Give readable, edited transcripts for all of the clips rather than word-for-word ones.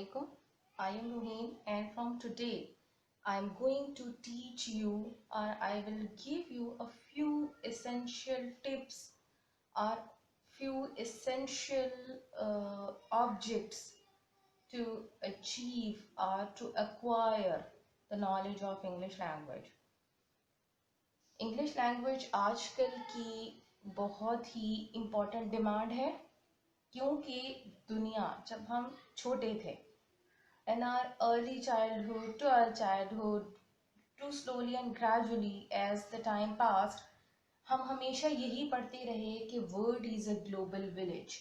alaikum. I am Ruheen, and from today I am going to teach you, or I will give you a few essential tips or few essential objects to achieve or to acquire the knowledge of English language. English language आजकल की बहुत ही important demand है, क्योंकि दुनिया जब हम छोटे थे, in our early childhood to our childhood, too slowly and gradually as the time passed, हम हमेशा यही पढ़ते रहे कि world is a global village.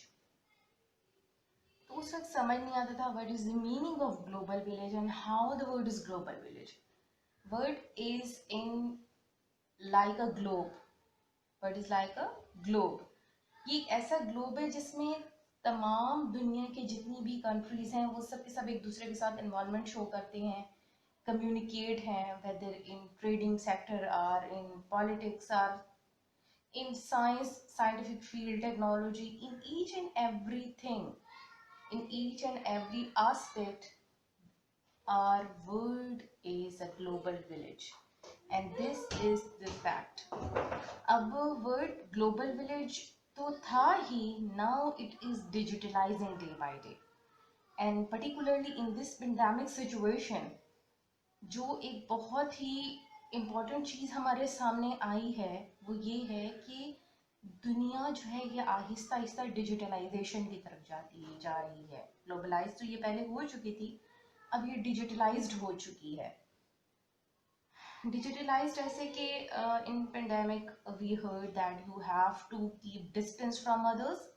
तो उस वक्त समझ नहीं आता था what is the meaning of global village and how the word is global village. Word is in like a globe, word is like a globe. ये एक ऐसा ग्लोब है जिसमें तमाम दुनिया के जितनी भी कंट्रीज हैं वो सब के सब एक दूसरे के साथ इन्वॉल्वमेंट शो करते हैं, कम्युनिकेट हैं, वेदर इन ट्रेडिंग सेक्टर और इन पॉलिटिक्स और in science, scientific field, technology, in each and everything, in each and every aspect, our world is a global village, and this is the fact. अब word global village तो था ही, now it is digitalizing day by day, and particularly in this pandemic situation, जो एक बहुत ही important चीज़ हमारे सामने आई है वो ये है कि दुनिया जो है ये आहिस्ता आहिस्ता डिजिटलाइजेशन की तरफ जा रही है। ग्लोबलाइज तो ये पहले हो चुकी थी, अब ये डिजिटलाइज्ड हो चुकी है। डिजिटलाइज्ड ऐसे कि in pandemic we heard that you have to keep distance from others,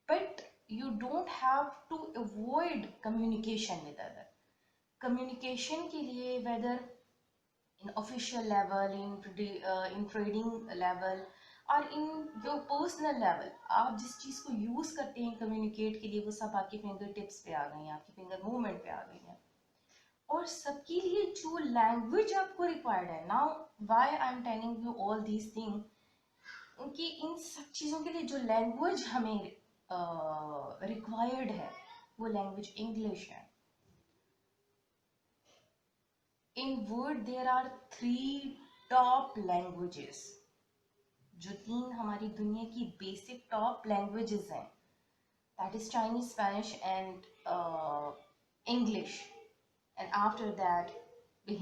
but you don't have to avoid communication with other. Communication के लिए whether in official level, in trading level और in जो personal level, आप जिस चीज़ को use करते हैं communicate के लिए वो सब आपके फिंगर टिप्स पे आ गई हैं, आपकी फिंगर मूवमेंट पे आ गई हैं। और सबके लिए जो लैंग्वेज आपको रिक्वायर्ड है, now why I am telling you all these thing, उनकी इन सब चीज़ों के लिए जो लैंग्वेज हमें रिक्वायर्ड है वो लैंग्वेज इंग्लिश है। In world there are 3 top languages, जो 3 हमारी दुनिया की बेसिक टॉप लैंग्वेजेस हैं, that is Chinese, Spanish and English, and after that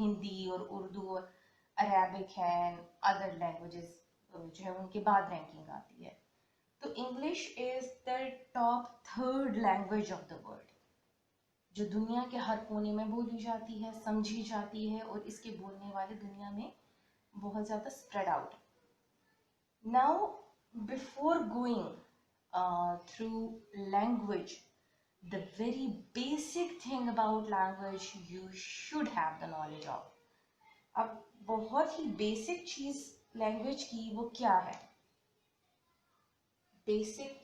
Hindi और उर्दू और अरेबिक हैं, अदर लैंग्वेजेस जो है उनके बाद रैंकिंग आती है। तो English is the top 3rd language of the world, जो दुनिया के हर कोने में बोली जाती है, समझी जाती है और इसके बोलने वाले दुनिया में बहुत ज़्यादा spread out. Now before going through language, the very basic thing about language you should have the knowledge of. अब बहुत ही बेसिक चीज़ लैंग्वेज की वो क्या है? Basic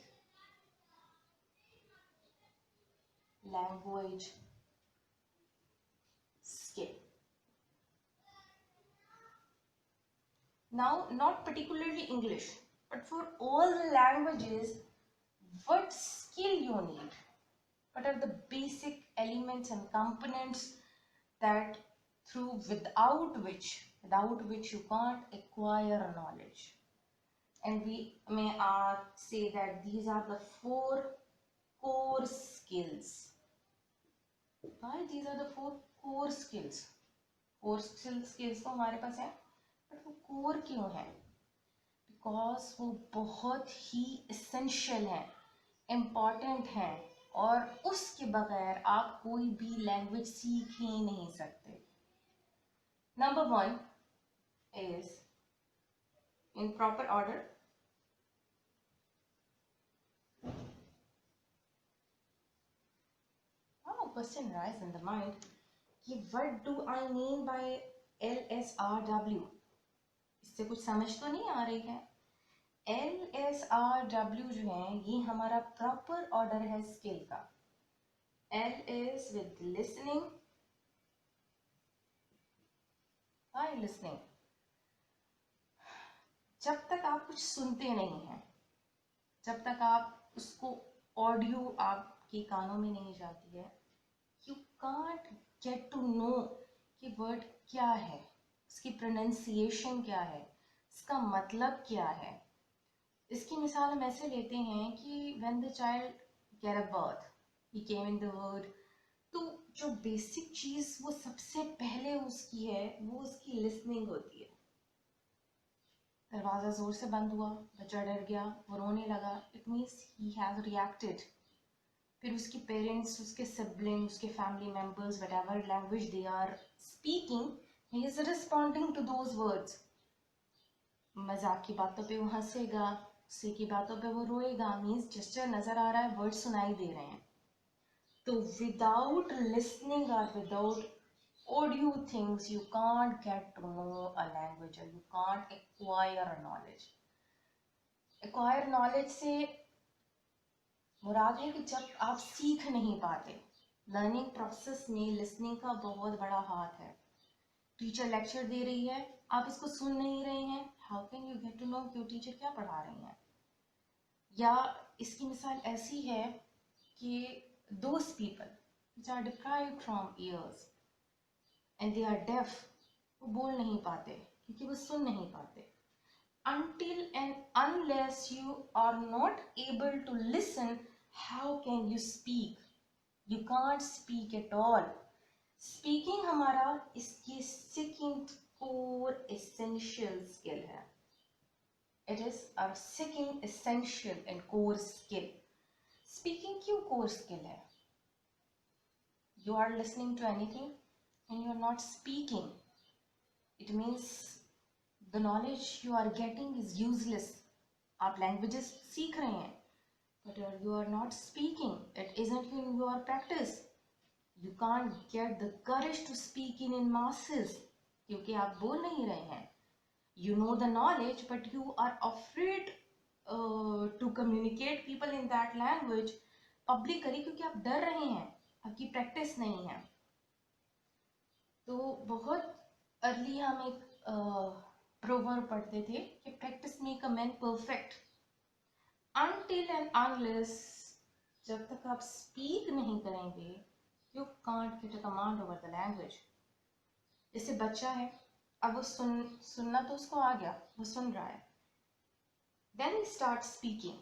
language skill. Now, not particularly English, but for all the languages, what skill you need? What are the basic elements and components that without which you can't acquire knowledge? And we may say that these are the 4 core skills. Why these are the 4 core skills? 4 skills तो हमारे पास है, but वो core क्यों है? Because वो बहुत ही essential हैं, important हैं, और उसके बगैर आप कोई भी लैंग्वेज सीख ही नहीं सकते। Number 1 is, in proper order, question rise in the mind कि what do I mean by LSRW? इससे कुछ समझ तो नहीं आ रही है। LSRW जो है ये हमारा प्रॉपर ऑर्डर है स्किल का। L is with listening, why listening? जब तक आप कुछ सुनते नहीं हैं, जब तक आप उसको ऑडियो आपके कानों में नहीं जाती है, you can't get to know कि वर्ड क्या है, उसकी प्रोनाउंसिएशन क्या है, इसका मतलब क्या है। इसकी मिसाल हम ऐसे लेते हैं कि when the child get a birth, he came in the world, तो जो बेसिक चीज वो सबसे पहले उसकी है वो उसकी लिसनिंग होती है। दरवाजा जोर से बंद हुआ, बच्चा डर गया, वो रोने लगा, it means he has reacted. फिर उसके पेरेंट्स, उसके सिबलिंग, उसके family members, whatever language they are speaking, he is responding to those words. मजाक की बातों पे वो हंसेगा, गुस्से की बातों पे वो रोएगा, मीन्स जेस्चर नजर आ रहा है, वर्ड सुनाई दे रहे हैं। तो विदाउट लिसनिंग और without audio things you can't get to know a language or you can't acquire a knowledge. acquire knowledge से मुराद है कि जब आप सीख नहीं पाते, लर्निंग प्रोसेस में लिसनिंग का बहुत बड़ा हाथ है। टीचर लेक्चर दे रही है, आप इसको सुन नहीं रहे हैं, how can you get to know कि टीचर क्या पढ़ा रही हैं। या इसकी मिसाल ऐसी है कि those people which are deprived from ears and they are deaf, वो बोल नहीं पाते क्योंकि वो सुन नहीं पाते। Until and unless you are not able to listen, how can you speak? You can't speak at all. Speaking हमारा इसकी second core essential skill है। It is our second essential and core skill. Speaking क्यों core skill है? You are listening to anything and you are not speaking. It means the knowledge you are getting is useless. आप languages सीख रहे हैं, but you are not speaking. It isn't in your practice. You can't get the courage to speak in masses क्योंकि आप बोल नहीं रहे हैं. You know the knowledge, but you are afraid to communicate people in that language publicly क्योंकि आप डर रहे हैं, आपकी प्रैक्टिस नहीं है. तो बहुत अर्ली हम एक प्रोवर्ब पढ़ते थे कि practice make a man perfect. Until and unless, जब तक आप स्पीक नहीं करेंगे, you can't get a command over the language. जैसे बच्चा है, अब वो सुनना तो उसको आ गया, वो सुन रहा है. Then he start speaking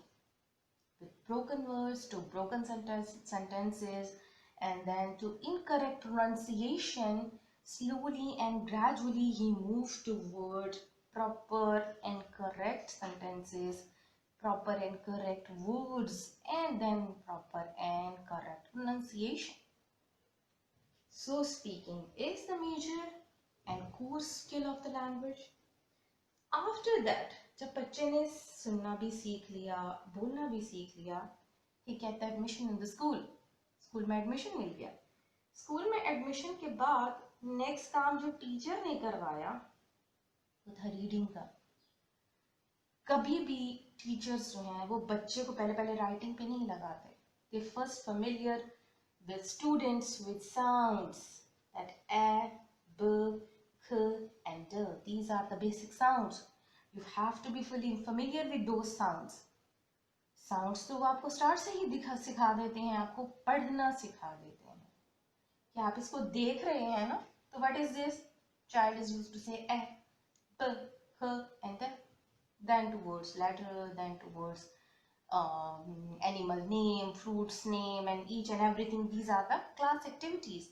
with broken words to broken sentences, and then to incorrect pronunciation. Slowly and gradually he moved toward proper and correct sentences, proper and correct words, and then proper and correct pronunciation. So speaking is the major and core skill of the language. After that, जब बच्चे ने सुनना भी सीख लिया, बोलना भी सीख लिया, he get the admission in the school. School में एडमिशन मिल गया. स्कूल में एडमिशन के बाद नेक्स्ट काम जो टीचर ने करवाया वो था रीडिंग का. कभी भी टीचर्स जो हैं वो बच्चे को पहले राइटिंग पे नहीं लगाते. They first familiar with students with sounds, that ए, ब, ख and d. These are the basic sounds. You have to be fully familiar with those sounds. Sounds तो वो आपको स्टार्ट से ही सिखा देते हैं, आपको पढ़ना सिखा देते हैं कि आप इसको देख रहे हैं ना. तो what is this? Child is used to say a, b, h and then towards letter, then towards animal name, fruits name, and each and everything. These are the class activities.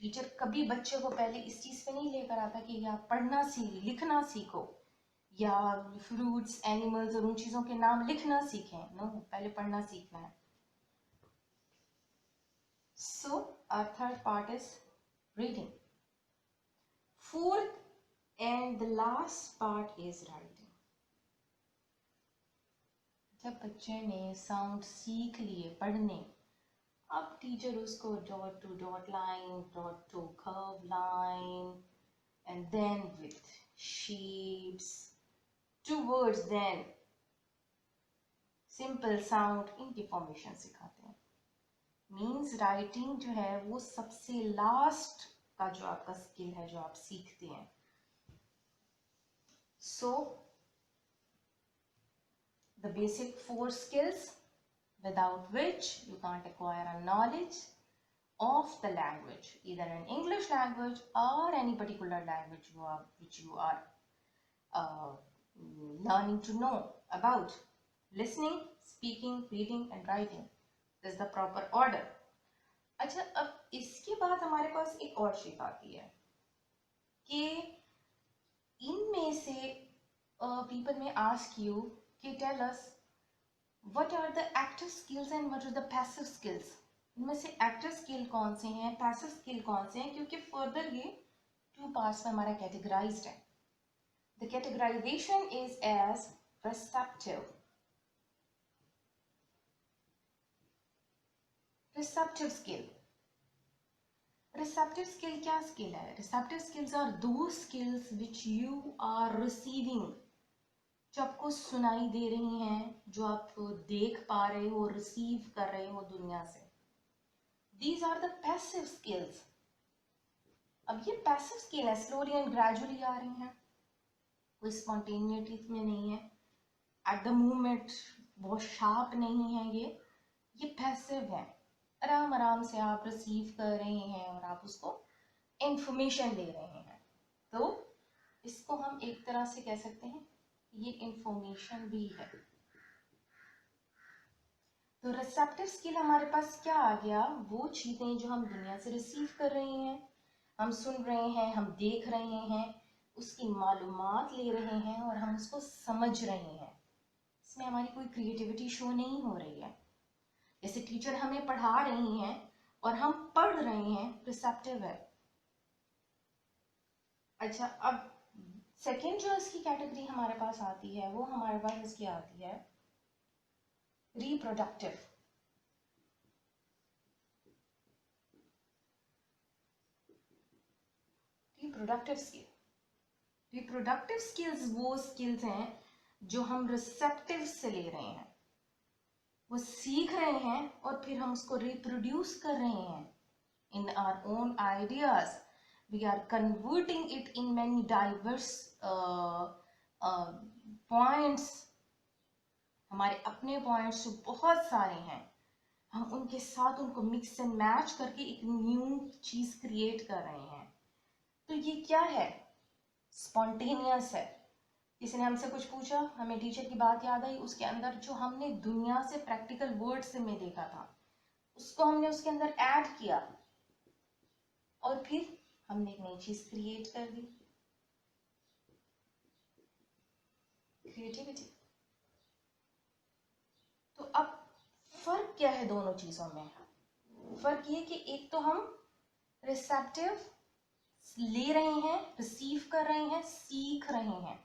Teacher कभी बच्चे को पहले इस चीज पे नहीं लेकर आता कि आप पढ़ना लिखना सीखो या फ्रूट्स, एनिमल्स और उन चीजों के नाम लिखना सीखें. नो, पहले पढ़ना सीखना है. So our third part is reading. Fourth and the last part is writing. जब बच्चे ने साउंड सीख लिए पढ़ने, अब टीचर उसको dot to dot line, dot to curve line, and then with shapes, two words, then simple sound, इनकी formation सिखाते हैं. मीन्स राइटिंग जो है वो सबसे लास्ट का जो आपका स्किल है जो आप सीखते हैं. सो the basic 4 skills without which you can't acquire a knowledge of the language, either an English language or any particular language which you are uh, learning to know about. Listening, speaking, reading and writing is the proper order. अच्छा, अब इसके बाद हमारे पास एक और shape आती है कि इनमें से people may ask you कि tell us what are the active skills and what are the passive skills. इनमें से एक्टिव स्किल कौन से हैं, पैसिव स्किल कौन से हैं, क्योंकि फर्दर ये 2 पार्ट्स में हमारा कैटेगराइज्ड है. The categorization is as receptive. Receptive skill. Receptive skill क्या skill है? Receptive skills are those skills which you are receiving. जो आपको सुनाई दे रही हैं, जो आप देख पा रहे हो, रिसीव कर रहे हो दुनिया से. These are the passive skills. अब ये passive skill है, slowly and gradually आ रही हैं, कोई spontaneity में नहीं है, at the moment बहुत sharp नहीं है, ये passive है. आराम आराम से आप रिसीव कर रहे हैं और आप उसको इंफॉर्मेशन ले रहे हैं. तो इसको हम एक तरह से कह सकते हैं ये इंफॉर्मेशन भी है. तो रिसेप्टिव स्किल हमारे पास क्या आ गया, वो चीजें जो हम दुनिया से रिसीव कर रहे हैं, हम सुन रहे हैं, हम देख रहे हैं, उसकी मालूमात ले रहे हैं और हम उसको समझ रहे हैं. इसमें हमारी कोई क्रिएटिविटी शो नहीं हो रही है. जैसे टीचर हमें पढ़ा रही हैं और हम पढ़ रहे हैं, रिसेप्टिव है. अच्छा, अब सेकेंड जो इसकी कैटेगरी हमारे पास आती है, वो हमारे पास इसकी आती है reproductive. Reproductive skill. Reproductive skills वो स्किल्स हैं जो हम रिसेप्टिव से ले रहे हैं, वो सीख रहे हैं और फिर हम उसको रिप्रोड्यूस कर रहे हैं in our own ideas. We are converting it in many diverse points. हमारे अपने पॉइंट्स जो बहुत सारे हैं, हम उनके साथ उनको मिक्स एंड मैच करके एक न्यू चीज क्रिएट कर रहे हैं. तो ये क्या है, स्पॉन्टेनियस है. किसी ने हमसे कुछ पूछा, हमें टीचर की बात याद आई, उसके अंदर जो हमने दुनिया से प्रैक्टिकल वर्ड से में देखा था उसको हमने उसके अंदर ऐड किया और फिर हमने एक नई चीज क्रिएट कर दी. क्रिएटिविटी. तो अब फर्क क्या है दोनों चीजों में? फर्क ये कि एक तो हम रिसेप्टिव ले रहे हैं, रिसीव कर रहे हैं, सीख रहे हैं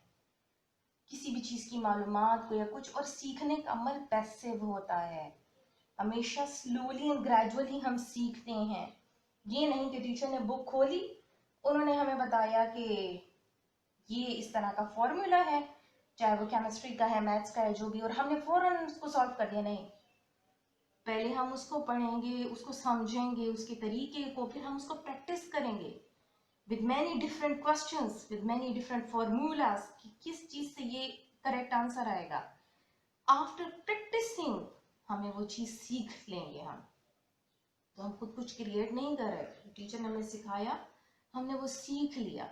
किसी भी चीज की मालूमात को या कुछ, और सीखने का अमल पैसिव होता है. हमेशा स्लोली एंड ग्रेजुअली हम सीखते हैं. ये नहीं कि टीचर ने बुक खोली, उन्होंने हमें बताया कि ये इस तरह का फॉर्मूला है, चाहे वो केमिस्ट्री का है, मैथ्स का है, जो भी, और हमने फौरन उसको सॉल्व कर दिया. नहीं, पहले हम उसको पढ़ेंगे, उसको समझेंगे, उसके तरीके को, फिर हम उसको प्रैक्टिस करेंगे with many different questions, with many different formulas कि किस चीज से ये करेक्ट आंसर आएगा. आफ्टर प्रैक्टिसिंग हमें वो चीज सीख लेंगे हम. तो हम खुद कुछ क्रिएट नहीं कर रहे, टीचर ने हमें सिखाया, हमने वो सीख लिया.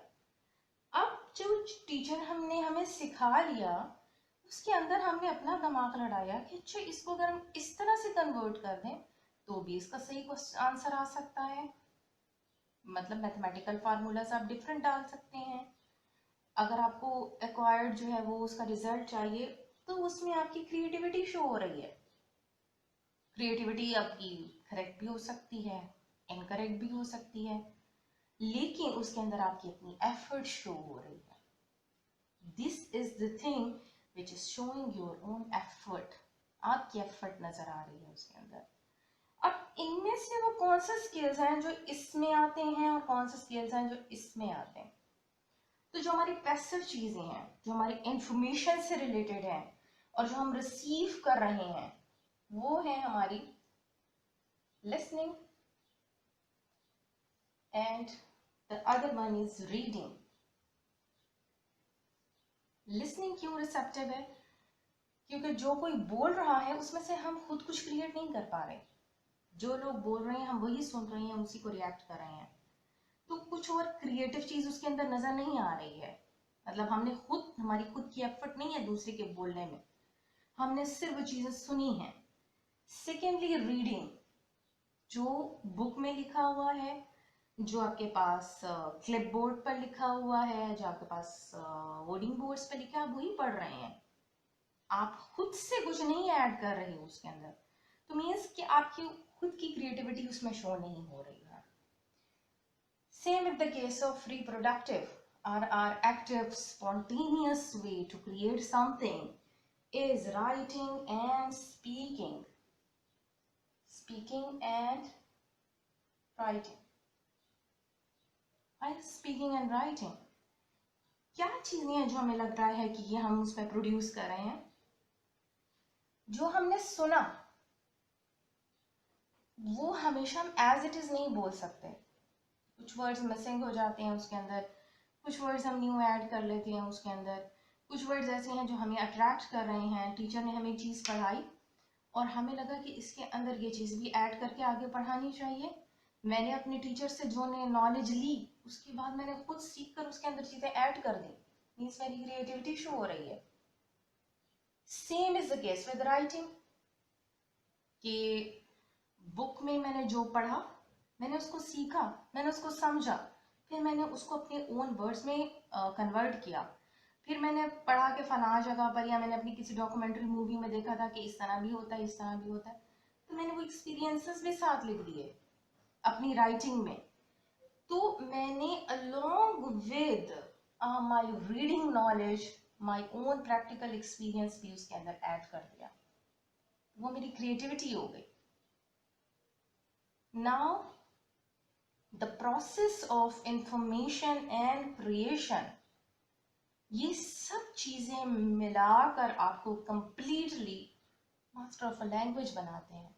अब जो टीचर हमने हमें सिखा लिया, उसके अंदर हमने अपना दिमाग लड़ाया कि अच्छा, इसको अगर हम इस तरह से कन्वर्ट कर दें तो भी इसका सही आंसर आ सकता है. मतलब मैथमेटिकल फार्मूलाज आप डिफरेंट डाल सकते हैं. अगर आपको एक्वायर्ड जो है वो उसका रिजल्ट चाहिए, तो उसमें आपकी क्रिएटिविटी शो हो रही है. क्रिएटिविटी आपकी करेक्ट भी हो सकती है, इनकरेक्ट भी हो सकती है, लेकिन उसके अंदर आपकी अपनी एफर्ट शो हो रही है. This is the thing which is showing your own effort. आपकी एफर्ट नजर आ रही है उसके अंदर. अब इनमें से वो कौन से स्किल्स हैं जो इसमें आते हैं और कौन से स्किल्स हैं जो इसमें आते हैं? तो जो हमारी पैसिव चीजें हैं, जो हमारी इंफॉर्मेशन से रिलेटेड है और जो हम रिसीव कर रहे हैं, वो है हमारी listening and the other one is reading. Listening क्यों रिसेप्टिव है? क्योंकि जो कोई बोल रहा है उसमें से हम खुद कुछ क्रिएट नहीं कर पा रहे. जो लोग बोल रहे हैं हम वही सुन रहे हैं, उसी को रिएक्ट कर रहे हैं। तो कुछ और क्रिएटिव चीज उसके अंदर नजर नहीं आ रही है। मतलब हमारी खुद की एफर्ट नहीं है दूसरे के बोलने में, हमने सिर्फ वो चीजें सुनी हैं। सेकेंडली रीडिंग, जो बुक में लिखा हुआ है, जो आपके पास क्लिप बोर्ड पर लिखा हुआ है, जो आपके पास वर्डिंग बोर्ड्स पर लिखा है, आप वही पढ़ रहे हैं। आप खुद से कुछ नहीं ऐड कर रहे हो उसके अंदर। तो मीन्स कि आपकी खुद की क्रिएटिविटी उसमें शो नहीं हो रही है। Same in the case of reproductive, our active spontaneous way to create something is writing and speaking. Speaking and writing. Speaking and writing. क्या चीजें हैं जो हमें लग रहा है कि ये हम उसमें प्रोड्यूस कर रहे हैं? जो हमने सुना वो हमेशा हम एज इट इज नहीं बोल सकते। कुछ वर्ड्स मिसिंग हो जाते हैं उसके अंदर, कुछ वर्ड्स हम न्यू ऐड कर लेते हैं उसके अंदर। कुछ वर्ड्स ऐसे हैं जो हमें अट्रैक्ट कर रहे हैं। टीचर ने हमें एक चीज़ पढ़ाई और हमें लगा कि इसके अंदर ये चीज़ भी ऐड करके आगे पढ़ानी चाहिए। मैंने अपने टीचर से जो ने नॉलेज ली उसके बाद मैंने खुद सीख कर उसके अंदर चीज़ें ऐड कर दी। मीन्स मेरी क्रिएटिविटी शो हो रही है। Same is the case with writing, कि बुक में मैंने जो पढ़ा, मैंने उसको सीखा, मैंने उसको समझा, फिर मैंने उसको अपने ओन वर्ड्स में कन्वर्ट किया। फिर मैंने पढ़ा कि फलां जगह पर, या मैंने अपनी किसी डॉक्यूमेंट्री मूवी में देखा था कि इस तरह भी होता है, इस तरह भी होता है, तो मैंने वो एक्सपीरियंसेस भी साथ लिख दिए अपनी राइटिंग में। तो मैंने along with my reading knowledge my own practical experience भी उसके अंदर ऐड कर दिया। वो मेरी क्रिएटिविटी हो गई। Now the process of information and creation, ये सब चीजें मिलाकर आपको completely master of a language बनाते हैं।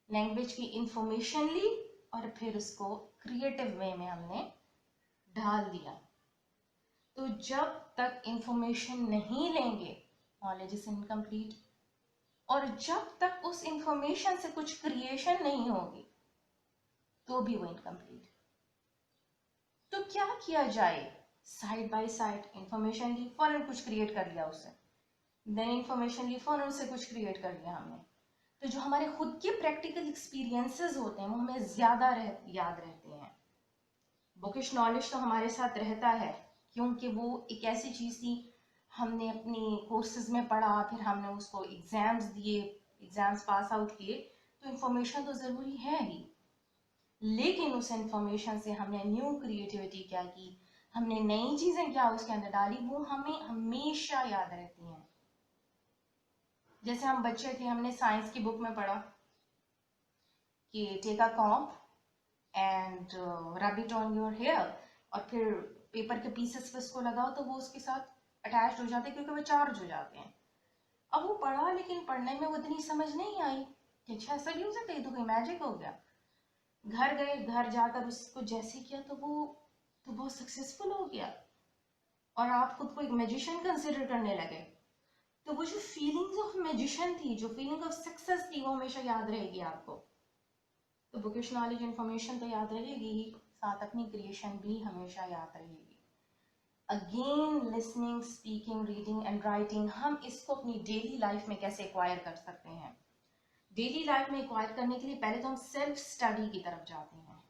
लैंग्वेज की इंफॉर्मेशन ली और फिर उसको क्रिएटिव वे में हमने ढाल दिया। तो जब तक इंफॉर्मेशन नहीं लेंगे नॉलेज इज इनकम्प्लीट, और जब तक उस इंफॉर्मेशन से कुछ क्रिएशन नहीं होगी तो भी वो इनकम्प्लीट। तो क्या किया जाए? साइड बाय साइड इंफॉर्मेशन ली, फौरन कुछ क्रिएट कर लिया उससे, देन इंफॉर्मेशन ली, फौरन उससे कुछ क्रिएट कर लिया हमने। तो जो हमारे खुद के प्रैक्टिकल एक्सपीरियंसेस होते हैं वो हमें ज्यादा याद रहते हैं। बुकिश नॉलेज तो हमारे साथ रहता है क्योंकि वो एक ऐसी चीज थी, हमने अपनी कोर्सेज में पढ़ा, फिर हमने उसको एग्जाम्स दिए, एग्जाम्स पास आउट किए, तो इंफॉर्मेशन तो ज़रूरी है ही। लेकिन उस इंफॉर्मेशन से हमने न्यू क्रिएटिविटी क्या की, हमने नई चीज़ें क्या उसके अंदर डाली, वो हमें हमेशा याद रहती हैं। जैसे हम बच्चे थे, हमने साइंस की बुक में पढ़ा कि take a comb and rub it on your hair, और फिर पेपर के पीसेस पे उसको लगाओ तो वो उसके साथ अटैच हो जाते हैं क्योंकि वो चार्ज हो जाते हैं। अब वो पढ़ा लेकिन पढ़ने में वो इतनी समझ नहीं आई कि अच्छा ऐसा भी हो सकता है, तो कोई मैजिक हो गया। घर गए, घर जाकर उसको जैसे किया तो वो तो बहुत सक्सेसफुल हो गया और आप खुद को एक मैजिशियन कंसिडर करने लगे। तो वो जो फीलिंग्स ऑफ मैजिशियन थी, जो फीलिंग ऑफ सक्सेस थी, वो हमेशा याद रहेगी आपको। तो बुकिश नॉलेज इन्फॉर्मेशन तो याद रहेगी ही, साथ अपनी क्रिएशन भी हमेशा याद रहेगी। Again listening, speaking, reading and writing, हम इसको अपनी डेली लाइफ में कैसे एक्वायर कर सकते हैं? डेली लाइफ में एक्वायर करने के लिए पहले तो हम सेल्फ स्टडी की तरफ जाते हैं।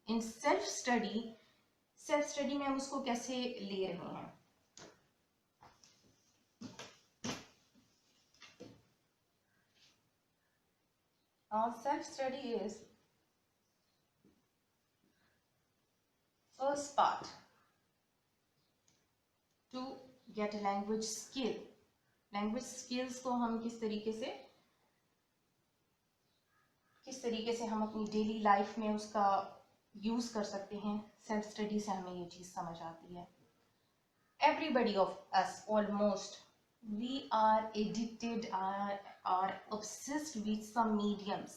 इन सेल्फ स्टडी में हम उसको कैसे ले रहे हैं? Our self-study is first part to get a language skill. Language skills को हम किस तरीके से हम अपनी डेली लाइफ में उसका यूज कर सकते हैं, सेल्फ स्टडी से हमें ये चीज समझ आती है। Everybody of us almost, we are addicted, are obsessed with some mediums.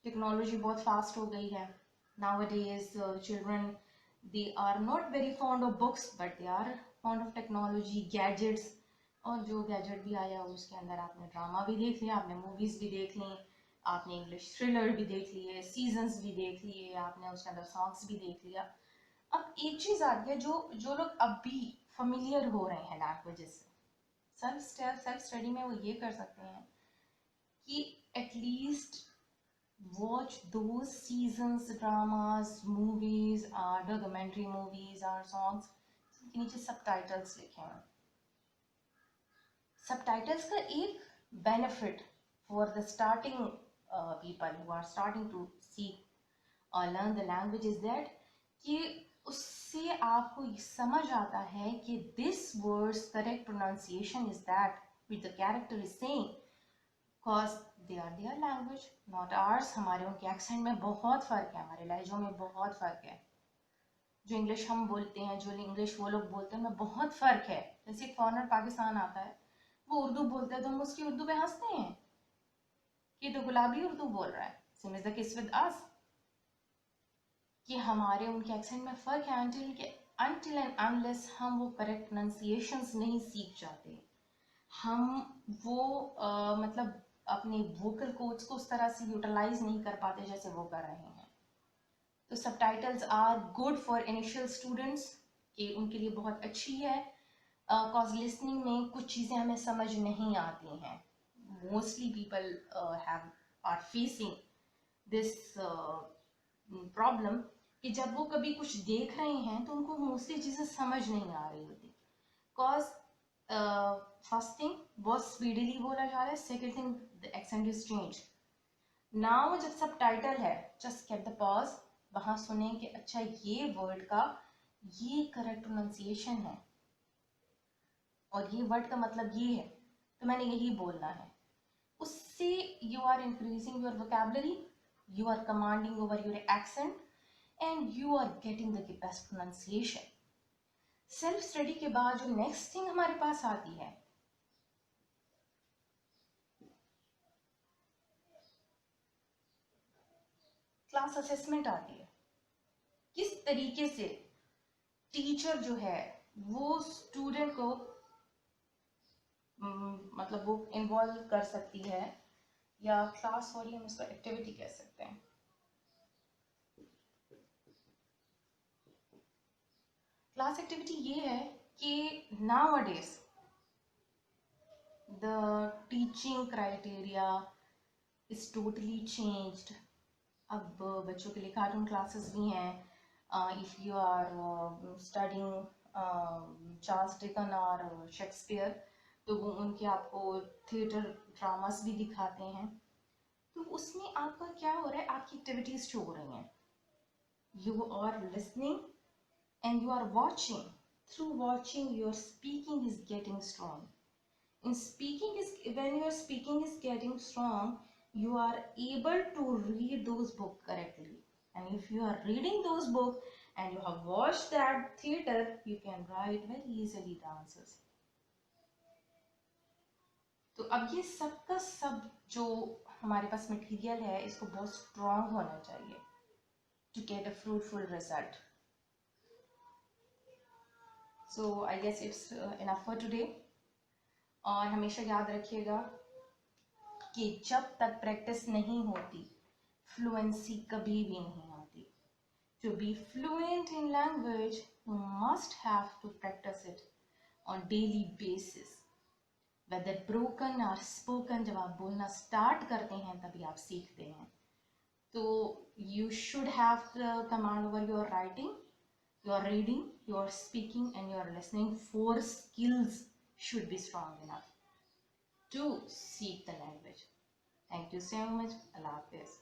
Technology बहुत फास्ट हो गई है। Nowadays children, they are not very fond of books but they are fond of technology, gadgets। और जो गैजेट भी आया उसके अंदर आपने ड्रामा भी देख लिया, आपने मूवीज भी देख ली, आपने इंग्लिश थ्रिलर भी देख लिए, सीजन्स भी देख लिए, आपने उसके अंदर सॉन्ग्स भी देख लिया। अब एक चीज़ आती है, जो जो लोग अभी फमिलियर हो रहे हैं लैंग्वेजेस से, सेल्फ स्टडी में वो ये कर सकते हैं कि at least watch those seasons dramas movies or documentary movies or songs जिनके नीचे सबटाइटल्स लिखे हैं। सबटाइटल्स का एक benefit for the starting people who are starting to seek or learn the language is that कि उससे आपको समझ आता है कि this word's correct pronunciation is that which the character is saying, cause they are their language not ours। हमारे उनके accent में बहुत फ़र्क है, हमारे लहजों में बहुत फ़र्क है। जो इंग्लिश हम बोलते हैं, जो इंग्लिश वो लोग बोलते हैं, उनमें बहुत फ़र्क है। जैसे एक फॉरेनर पाकिस्तान आता है, वो उर्दू बोलता है तो हम उसकी उर्दू पे हंसते हैं कि तो गुलाबी उर्दू बोल रहा है। Same is the case with us कि हमारे उनके एक्सेंट में फ़र्क है until and unless हम वो करेक्ट प्रोनाउंसिएशंस नहीं सीख जाते, हम वो मतलब अपने वोकल कोड्स को उस तरह से यूटिलाइज नहीं कर पाते जैसे वो कर रहे हैं। तो subtitles are good for initial students, कि उनके लिए बहुत अच्छी है, कॉज लिसनिंग में कुछ चीज़ें हमें समझ नहीं आती हैं। Mostly people have are facing this problem कि जब वो कभी कुछ देख रहे हैं तो उनको मोस्टली चीज़ें समझ नहीं आ रही होती, कॉज फर्स्ट थिंग बहुत स्पीडीली बोला जा रहा है, second thing the accent is change. Now जब सब टाइटल है, जस्ट गेट द पॉज, वहाँ सुने कि अच्छा ये वर्ड का ये करेक्ट प्रोनाउंसिएशन है और ये वर्ड का मतलब ये है, तो मैंने यही बोलना है। उससे you are increasing your vocabulary, you are commanding over your accent and you are getting the best pronunciation. Self study के बाद जो नेक्स्ट थिंग हमारे पास आती है, क्लास असेसमेंट आती है। किस तरीके से टीचर जो है वो स्टूडेंट को मतलब वो इन्वॉल्व कर सकती है, या क्लास, सॉरी हम इसको एक्टिविटी कह सकते हैं। क्लास एक्टिविटी ये है कि nowadays the teaching criteria is totally changed. अब बच्चों के लिए कार्टून क्लासेस भी हैं, if you are studying Charles Dickens और शेक्सपियर, तो वो उनके आपको थिएटर ड्रामास भी दिखाते हैं। तो उसमें आपका क्या हो रहा है, आपकी एक्टिविटीज़ शो हो रही हैं, you are listening and you are watching. Through watching your speaking is getting strong. In speaking is when your speaking is getting strong, you are able to read those books correctly, and if you are reading those books and you have watched that theater, you can write very easily the answers. तो अब ये सब का सब जो हमारे पास material है, इसको बहुत स्ट्रॉन्ग होना चाहिए to get a fruitful result. So I guess it's enough for today. और हमेशा याद रखिएगा कि जब तक प्रैक्टिस नहीं होती, फ्लुएंसी कभी भी नहीं आती। To be fluent in language, you must have to practice it on daily basis. Whether broken or spoken, जब आप बोलना स्टार्ट करते हैं तभी आप सीखते हैं। तो you should have the command over your writing, your reading, your speaking and your listening. 4 skills should be strong enough to speak the language. Thank you so much. Allah Hafiz.